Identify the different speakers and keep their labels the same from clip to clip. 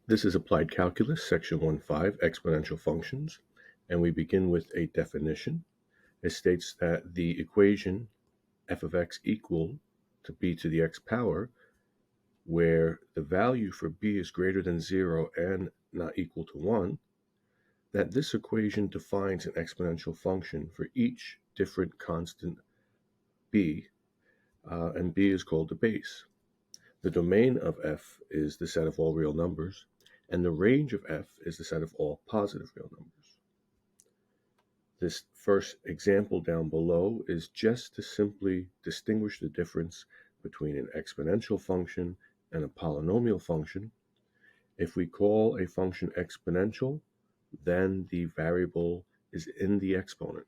Speaker 1: This is Applied Calculus, Section 1.5, Exponential Functions, and we begin with a definition. It states that the equation f of x equal to b to the x power, where the value for b is greater than 0 and not equal to 1, that this equation defines an exponential function for each different constant b, and b is called the base. The domain of f is the set of all real numbers, and the range of f is the set of all positive real numbers. This first example down below is just to simply distinguish the difference between an exponential function and a polynomial function. If we call a function exponential, then the variable is in the exponent.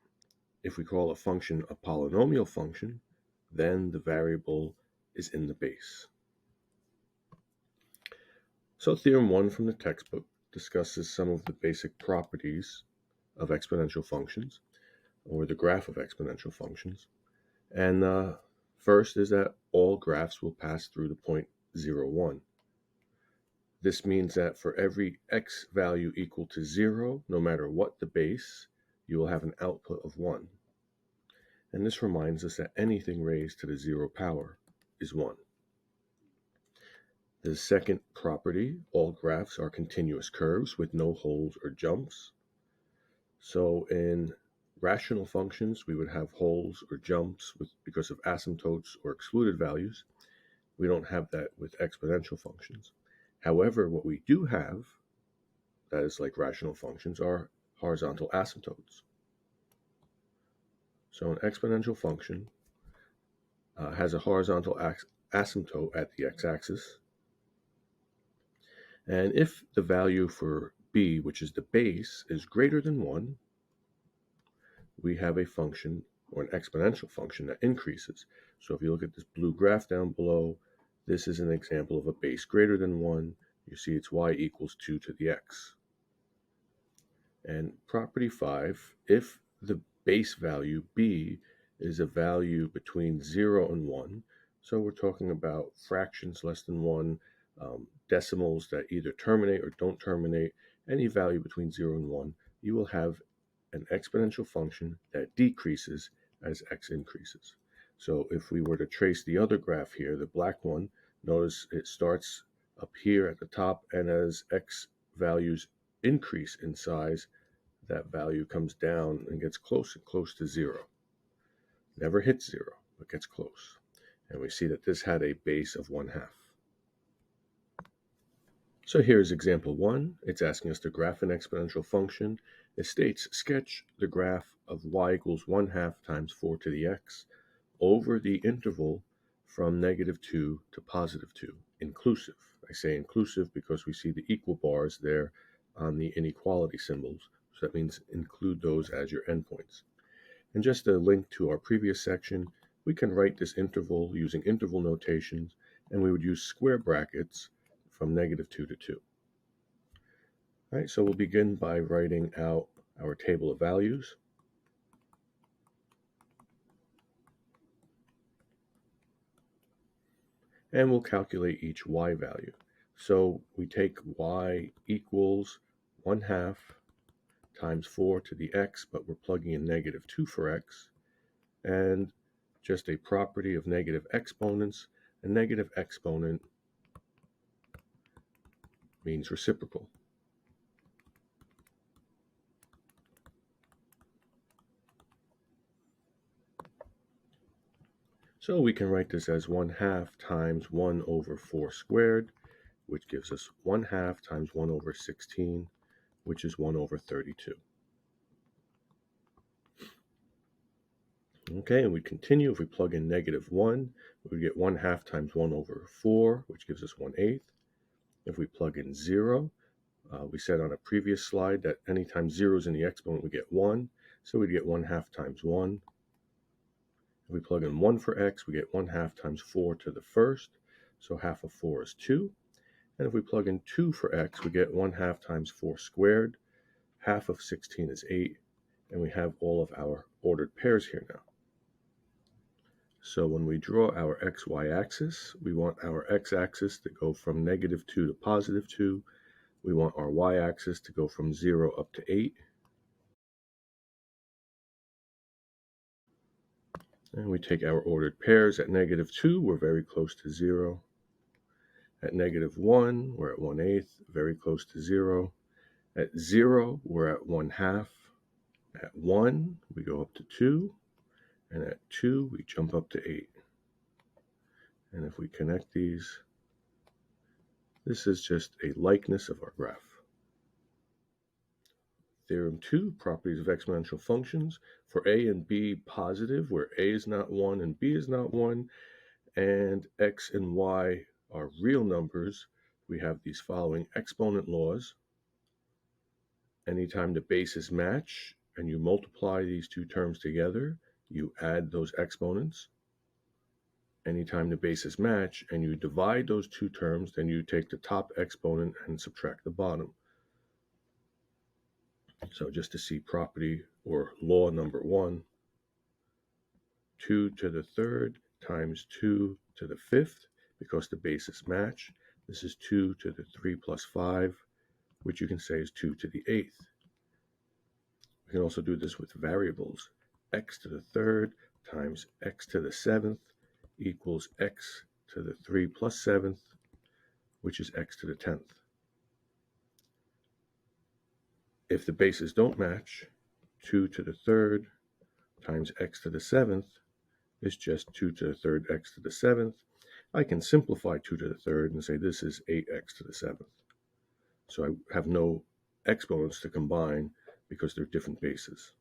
Speaker 1: If we call a function a polynomial function, then the variable is in the base. So Theorem 1 from the textbook discusses some of the basic properties of exponential functions, or the graph of exponential functions. And first is that all graphs will pass through the point 0, 1. This means that for every x value equal to 0, no matter what the base, you will have an output of 1. And this reminds us that anything raised to the 0 power is 1. The second property, all graphs are continuous curves with no holes or jumps. So in rational functions, we would have holes or jumps because of asymptotes or excluded values. We don't have that with exponential functions. However, what we do have, that is like rational functions, are horizontal asymptotes. So an exponential function has a horizontal asymptote at the x-axis. And if the value for b, which is the base, is greater than 1, we have a function or an exponential function that increases. So if you look at this blue graph down below, this is an example of a base greater than 1. You see it's y equals 2 to the x. And property 5, if the base value b is a value between 0 and 1, so we're talking about fractions less than 1, decimals that either terminate or don't terminate, any value between 0 and 1, you will have an exponential function that decreases as x increases. So if we were to trace the other graph here, the black one, notice it starts up here at the top, and as x values increase in size, that value comes down and gets close and close to 0. Never hits 0, but gets close. And we see that this had a base of 1/2. So here's example 1. It's asking us to graph an exponential function. It states, sketch the graph of y equals 1/2 times 4 to the x over the interval from -2 to +2, inclusive. I say inclusive because we see the equal bars there on the inequality symbols. So that means include those as your endpoints. And just a link to our previous section, we can write this interval using interval notations, and we would use square brackets from -2 to 2. All right, so we'll begin by writing out our table of values. And we'll calculate each y value. So we take y equals 1/2 times 4 to the x, but we're plugging in -2 for x, and just a property of negative exponents. A negative exponent means reciprocal. So we can write this as 1/2 times 1 over 4 squared, which gives us 1/2 times 1 over 16, which is 1 over 32. Okay, and we continue. If we plug in -1, we get 1/2 times 1 over 4, which gives us 1/8. If we plug in 0, we said on a previous slide that anytime 0 is in the exponent, we get 1. So we get 1/2 times 1. If we plug in 1 for x, we get 1/2 times 4 to the first. So half of 4 is 2. And if we plug in 2 for x, we get 1/2 times 4 squared. Half of 16 is 8. And we have all of our ordered pairs here now. So when we draw our xy axis, we want our x-axis to go from -2 to +2. We want our y-axis to go from 0 up to 8. And we take our ordered pairs. At -2, we're very close to 0. At -1, we're at 1/8, very close to 0. At 0, we're at 1/2. At 1, we go up to 2. And at 2, we jump up to 8. And if we connect these, this is just a likeness of our graph. Theorem 2, properties of exponential functions. For a and b positive, where a is not 1 and b is not 1, and x and y are real numbers, we have these following exponent laws. Anytime the bases match and you multiply these two terms together, you add those exponents. Anytime the bases match and you divide those two terms, then you take the top exponent and subtract the bottom. So just to see property or law number 1, 2 to the 3rd times 2 to the 5th, because the bases match. This is 2 to the 3 plus 5, which you can say is 2 to the 8th. We can also do this with variables. X to the 3rd times x to the 7th equals x to the 3 plus 7th, which is x to the 10th. If the bases don't match, 2 to the 3rd times x to the 7th is just 2 to the 3rd x to the 7th. I can simplify 2 to the 3rd and say this is 8x to the 7th. So I have no exponents to combine because they're different bases.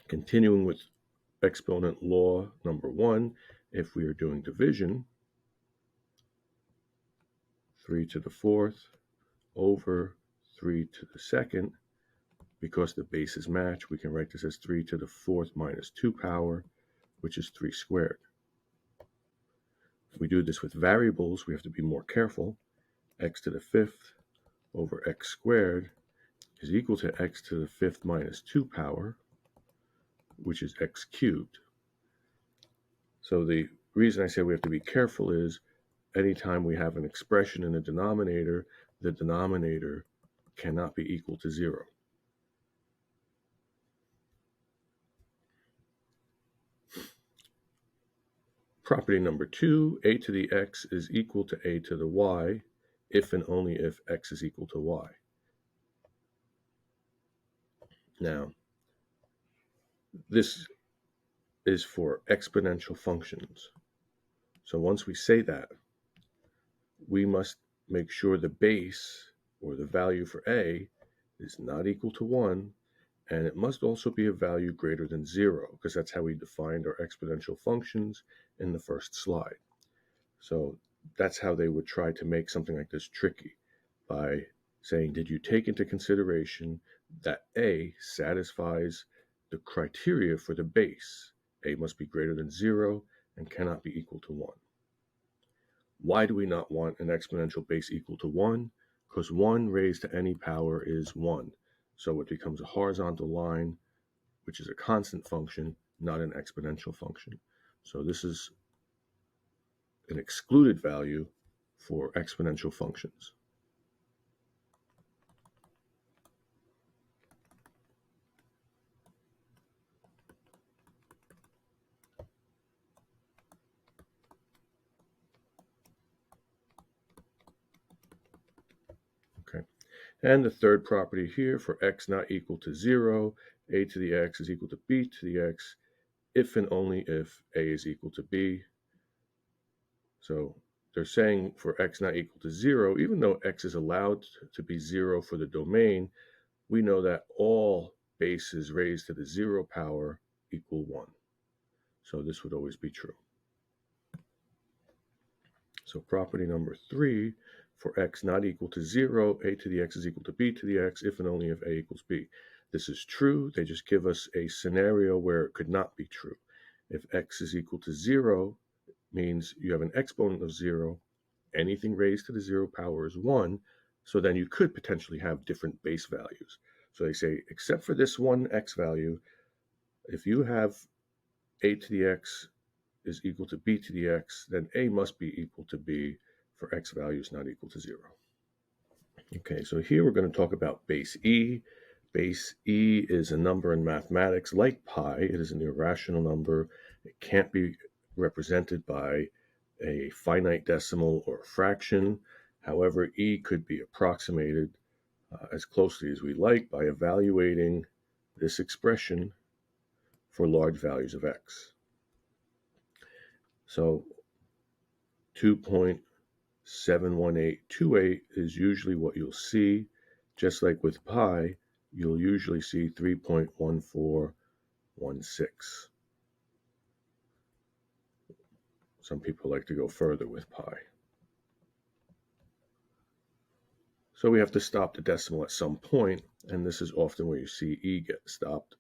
Speaker 1: Continuing with exponent law number 1, if we are doing division, 3 to the 4th over 3 to the 2nd, because the bases match, we can write this as 3 to the 4th minus 2 power, which is 3 squared. If we do this with variables, we have to be more careful. X to the 5th over x squared is equal to x to the 5th minus 2 power, which is x cubed. So the reason I say we have to be careful is anytime we have an expression in the denominator cannot be equal to 0. Property number 2, a to the x is equal to a to the y if and only if x is equal to y. Now, this is for exponential functions. So once we say that, we must make sure the base, or the value for a, is not equal to 1, and it must also be a value greater than 0, because that's how we defined our exponential functions in the first slide. So that's how they would try to make something like this tricky, by saying, did you take into consideration that a satisfies the criteria for the base? A must be greater than 0 and cannot be equal to 1. Why do we not want an exponential base equal to 1? Because 1 raised to any power is 1. So it becomes a horizontal line, which is a constant function, not an exponential function. So this is an excluded value for exponential functions. Okay. And the third property here, for x not equal to 0, a to the x is equal to b to the x, if and only if a is equal to b. So they're saying for x not equal to 0, even though x is allowed to be 0 for the domain, we know that all bases raised to the 0 power equal 1. So this would always be true. So property number 3, for x not equal to 0, a to the x is equal to b to the x, if and only if a equals b. This is true. They just give us a scenario where it could not be true. If x is equal to 0, means you have an exponent of 0 anything raised to the 0 power is 1. So then you could potentially have different base values. So they say, except for this one x value, if you have a to the x is equal to b to the x, then a must be equal to b for x values not equal to 0. Okay, so here we're going to talk about base e. Base e is a number in mathematics like pi. It is an irrational number. It can't be represented by a finite decimal or a fraction. However, e could be approximated as closely as we like by evaluating this expression for large values of x. So 2.71828 is usually what you'll see. Just like with pi, you'll usually see 3.1416. Some people like to go further with pi. So we have to stop the decimal at some point, and this is often where you see e get stopped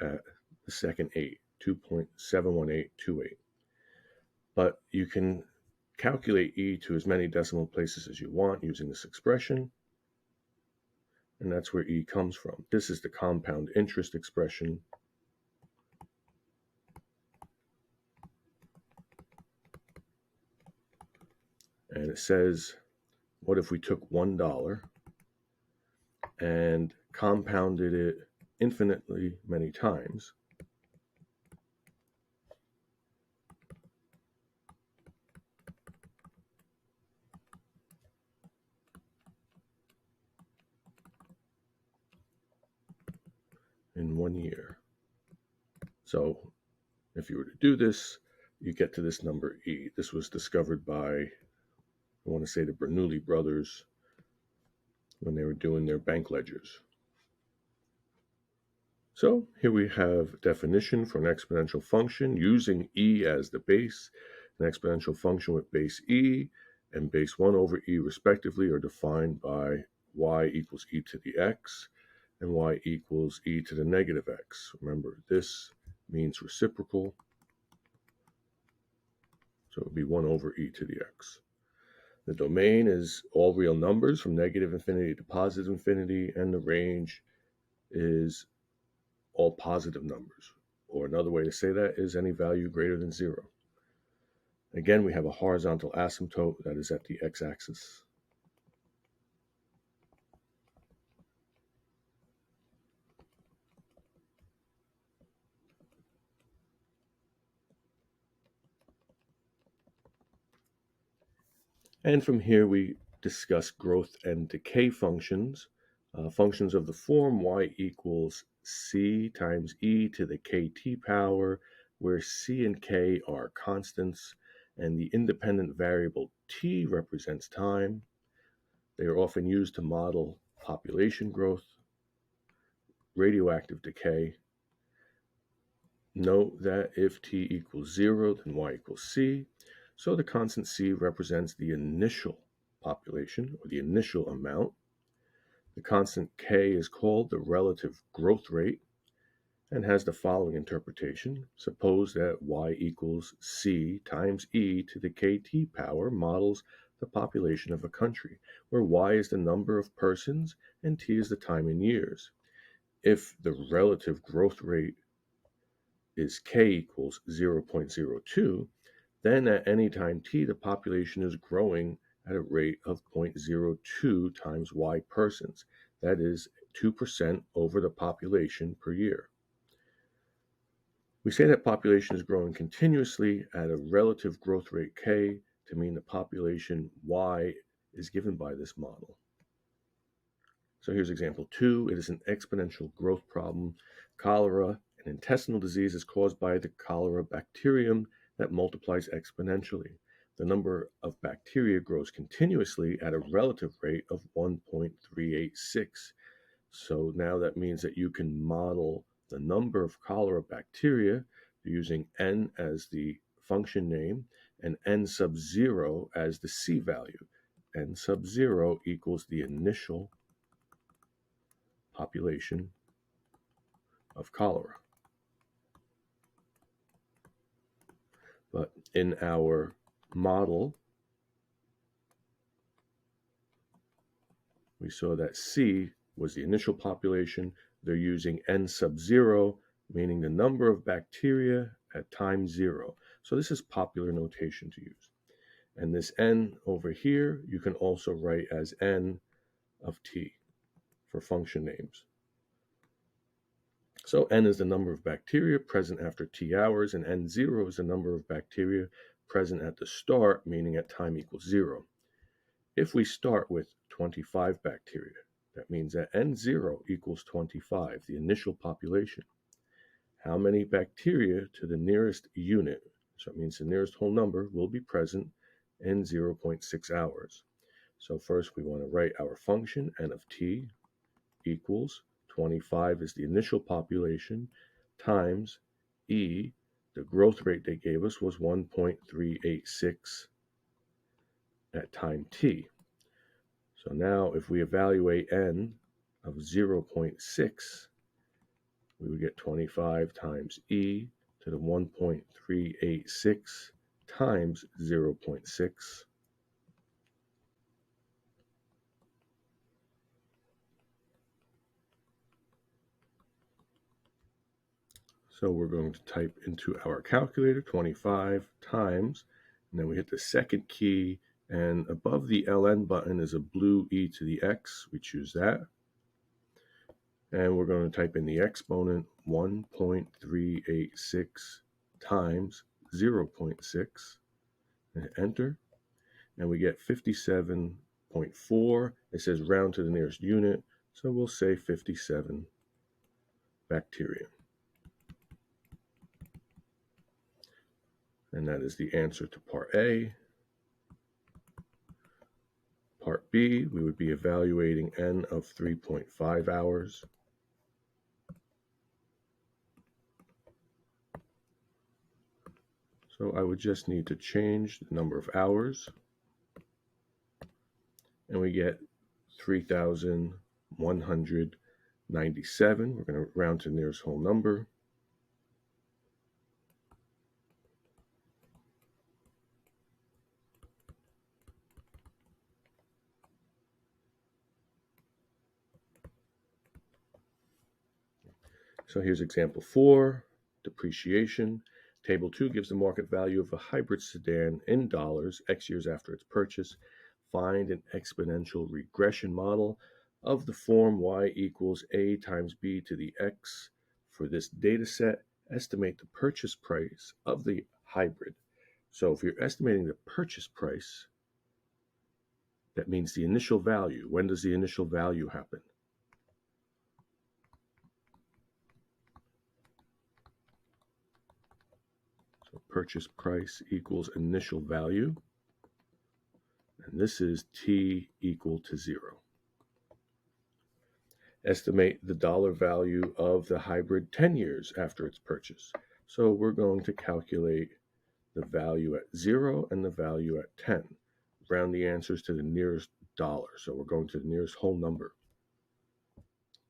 Speaker 1: at the second 8, 2.71828. But you can calculate e to as many decimal places as you want using this expression, and that's where e comes from. This is the compound interest expression. And it says, what if we took $1 and compounded it infinitely many times? In 1 year. So if you were to do this, you get to this number e. This was discovered by, I want to say, the Bernoulli brothers when they were doing their bank ledgers. So here we have a definition for an exponential function using e as the base. An exponential function with base e and base 1 over e respectively are defined by y equals e to the x and y equals e to the negative x. Remember, this means reciprocal, so it would be 1 over e to the x. The domain is all real numbers from negative infinity to positive infinity, and the range is all positive numbers. Or another way to say that is any value greater than 0. Again, we have a horizontal asymptote that is at the x-axis. And from here we discuss growth and decay functions. Functions of the form y equals c times e to the kt power, where c and k are constants and the independent variable t represents time. They are often used to model population growth, radioactive decay. Note that if t equals 0, then y equals c. So the constant c represents the initial population, or the initial amount. The constant k is called the relative growth rate and has the following interpretation. Suppose that y equals c times e to the kt power models the population of a country, where y is the number of persons and t is the time in years. If the relative growth rate is k equals 0.02, then at any time t, the population is growing at a rate of 0.02 times y persons. That is 2% over the population per year. We say that population is growing continuously at a relative growth rate k to mean the population y is given by this model. So here's example 2. It is an exponential growth problem. Cholera, an intestinal disease, is caused by the cholera bacterium that multiplies exponentially. The number of bacteria grows continuously at a relative rate of 1.386. So now that means that you can model the number of cholera bacteria using n as the function name and n sub 0 as the c value. N sub 0 equals the initial population of cholera. But in our model, we saw that C was the initial population. They're using n sub 0, meaning the number of bacteria at time 0. So this is popular notation to use. And this n over here, you can also write as n of t for function names. So n is the number of bacteria present after t hours, and n0 is the number of bacteria present at the start, meaning at time equals 0. If we start with 25 bacteria, that means that n0 equals 25, the initial population. How many bacteria to the nearest unit, so it means the nearest whole number, will be present in 0.6 hours? So first we want to write our function n of t equals 25 is the initial population times e, the growth rate they gave us was 1.386 at time t. So now if we evaluate n of 0.6, we would get 25 times e to the 1.386 times 0.6. So we're going to type into our calculator 25 times, and then we hit the second key, and above the ln button is a blue e to the x. We choose that. And we're going to type in the exponent 1.386 times 0.6 and hit enter. And we get 57.4. It says round to the nearest unit, so we'll say 57 bacteria. And that is the answer to part A. Part B, we would be evaluating n of 3.5 hours. So I would just need to change the number of hours, and we get 3,197. We're going to round to the nearest whole number. So here's example 4, depreciation. Table 2 gives the market value of a hybrid sedan in dollars X years after its purchase. Find an exponential regression model of the form y equals a times b to the x. For this data set, estimate the purchase price of the hybrid. So if you're estimating the purchase price, that means the initial value. When does the initial value happen? So purchase price equals initial value, and this is t equal to 0. Estimate the dollar value of the hybrid 10 years after its purchase. So we're going to calculate the value at 0 and the value at 10. Round the answers to the nearest dollar. So we're going to the nearest whole number.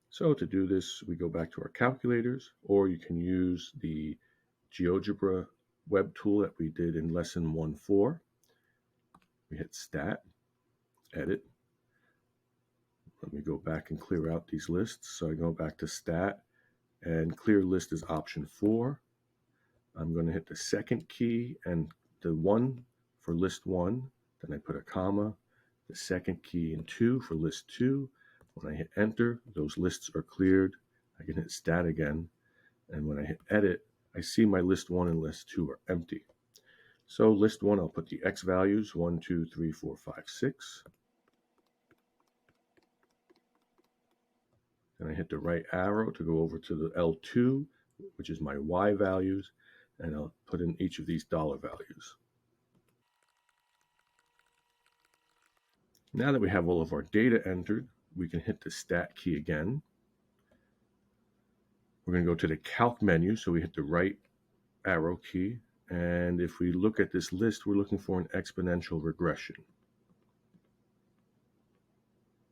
Speaker 1: So to do this, we go back to our calculators, or you can use the GeoGebra web tool that we did in lesson 1.4. We hit Stat, Edit. Let me go back and clear out these lists. So I go back to Stat, and Clear List is option 4. I'm going to hit the second key and the 1 for list 1. Then I put a comma, the second key and 2 for list 2. When I hit enter, those lists are cleared. I can hit Stat again. And when I hit edit, I see my list 1 and list 2 are empty. So list 1, I'll put the X values, 1, 2, 3, 4, 5, 6. Then I hit the right arrow to go over to the L2, which is my Y values, and I'll put in each of these dollar values. Now that we have all of our data entered, we can hit the Stat key again. We're going to go to the Calc menu, so we hit the right arrow key, and if we look at this list, we're looking for an exponential regression.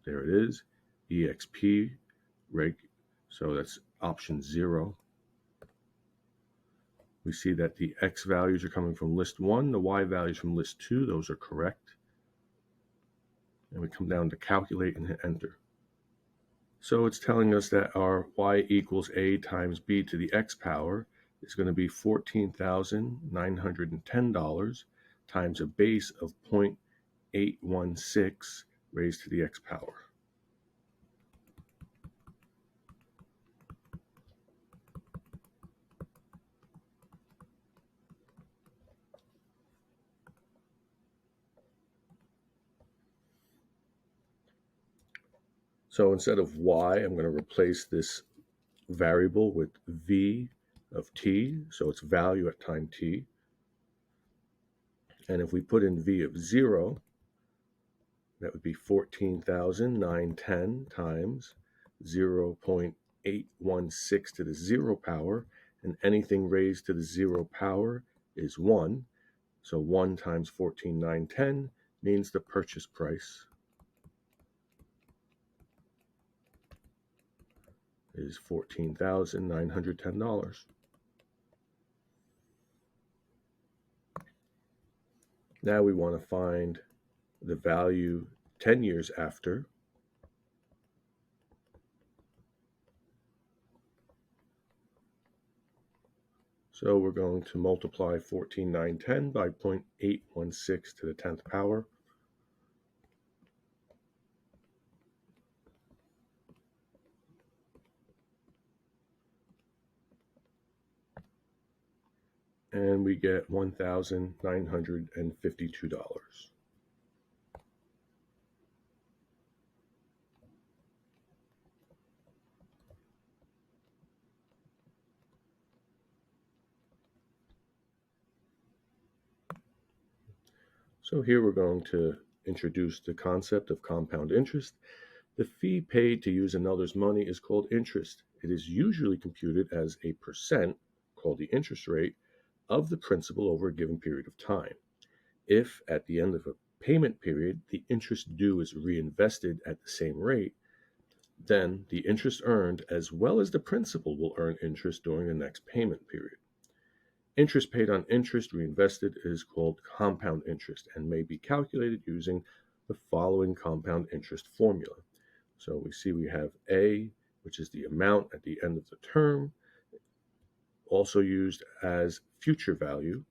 Speaker 1: There it is, EXP reg, so that's option 0. We see that the X values are coming from list 1, the Y values from list 2, those are correct. And we come down to calculate and hit enter. So it's telling us that our y equals a times b to the x power is going to be $14,910 times a base of 0.816 raised to the x power. So instead of y, I'm going to replace this variable with v of t, so it's value at time t. And if we put in v of 0, that would be 14,910 times 0.816 to the 0 power, and anything raised to the 0 power is 1. So 1 times 14,910 means the purchase price is $14,910. Now we want to find the value 10 years after. So we're going to multiply 14,910 by 0.816 to the 10th power. And we get $1,952. So here we're going to introduce the concept of compound interest. The fee paid to use another's money is called interest. It is usually computed as a percent, called the interest rate, of the principal over a given period of time. If, at the end of a payment period, the interest due is reinvested at the same rate, then the interest earned as well as the principal will earn interest during the next payment period. Interest paid on interest reinvested is called compound interest and may be calculated using the following compound interest formula. So we see we have A, which is the amount at the end of the term, also used as future value,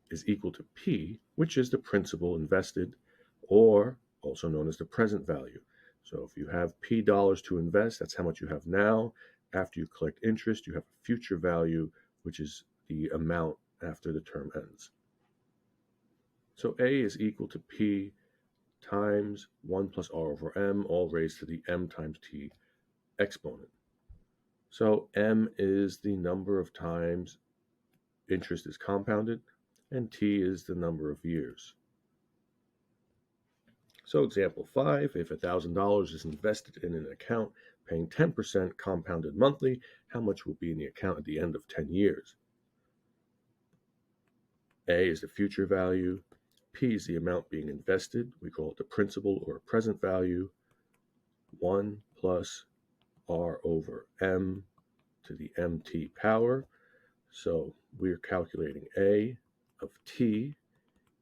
Speaker 1: is equal to P, which is the principal invested, or also known as the present value. So if you have P dollars to invest, that's how much you have now. After you collect interest, you have a future value, which is the amount after the term ends. So A is equal to P times 1 plus R over M, all raised to the M times T exponent. So M is the number of times interest is compounded, and T is the number of years. So example 5, if $1,000 is invested in an account paying 10% compounded monthly, how much will be in the account at the end of 10 years? A is the future value, P is the amount being invested, we call it the principal or present value, 1 plus R over M to the MT power. So we're calculating A of T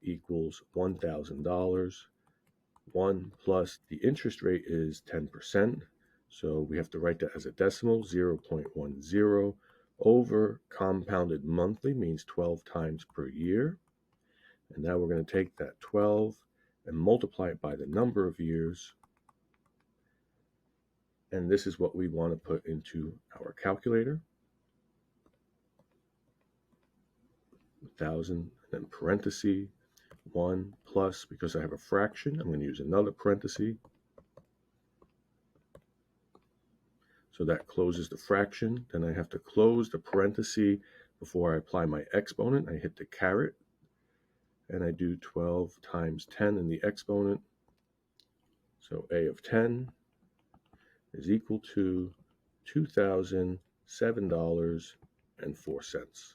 Speaker 1: equals $1,000. 1 plus the interest rate is 10%. So we have to write that as a decimal, 0.10 over compounded monthly means 12 times per year. And now we're going to take that 12 and multiply it by the number of years. And this is what we want to put into our calculator. 1,000, and then parenthesis, 1 plus, because I have a fraction, I'm going to use another parenthesis. So that closes the fraction. Then I have to close the parenthesis before I apply my exponent. I hit the caret, and I do 12 times 10 in the exponent. So A of 10 is equal to $2,007.04.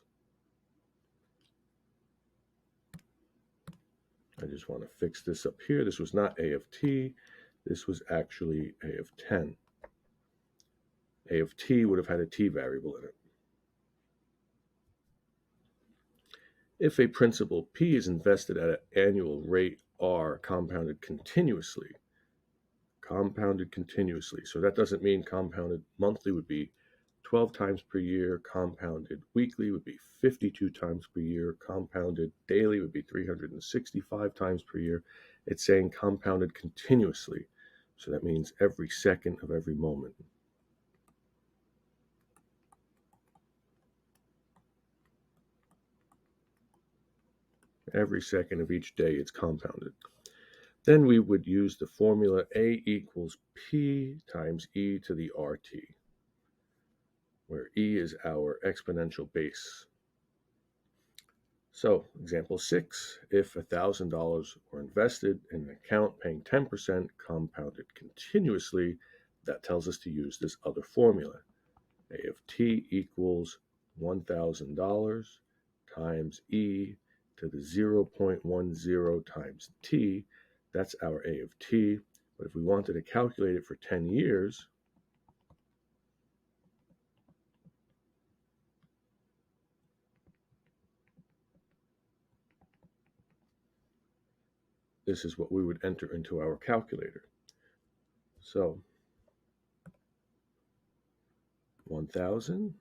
Speaker 1: I just want to fix this up here. This was not A of T. This was actually A of 10. A of T would have had a T variable in it. If a principal P is invested at an annual rate R compounded continuously, compounded continuously. So that doesn't mean compounded monthly would be 12 times per year, compounded weekly would be 52 times per year, compounded daily would be 365 times per year. It's saying compounded continuously. So that means every second of every moment. Every second of each day it's compounded. Then we would use the formula A equals P times e to the RT, where e is our exponential base. So, example 6, if $1,000 were invested in an account paying 10% compounded continuously, that tells us to use this other formula. A of t equals $1,000 times e to the 0.10 times t. That's our A of t. But if we wanted to calculate it for 10 years, this is what we would enter into our calculator. So 1,000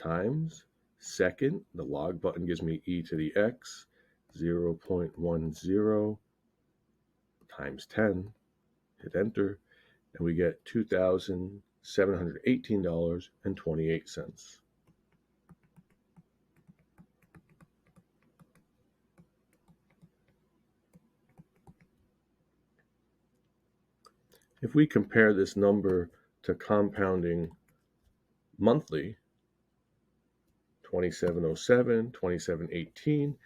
Speaker 1: times second, the log button gives me e to the x, 0.10 times 10, hit enter, and we get $2,718.28. If we compare this number to compounding monthly, 2707, 2718,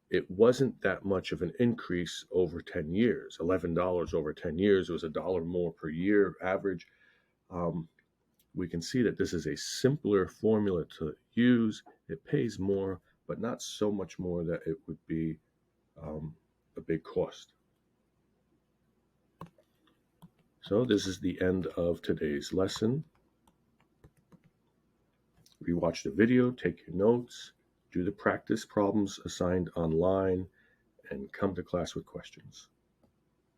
Speaker 1: it wasn't that much of an increase over 10 years. $11 over 10 years, it was $1 more per year average. We can see that this is a simpler formula to use. It pays more, but not so much more that it would be a big cost. So this is the end of today's lesson. Rewatch the video, take your notes, do the practice problems assigned online, and come to class with questions.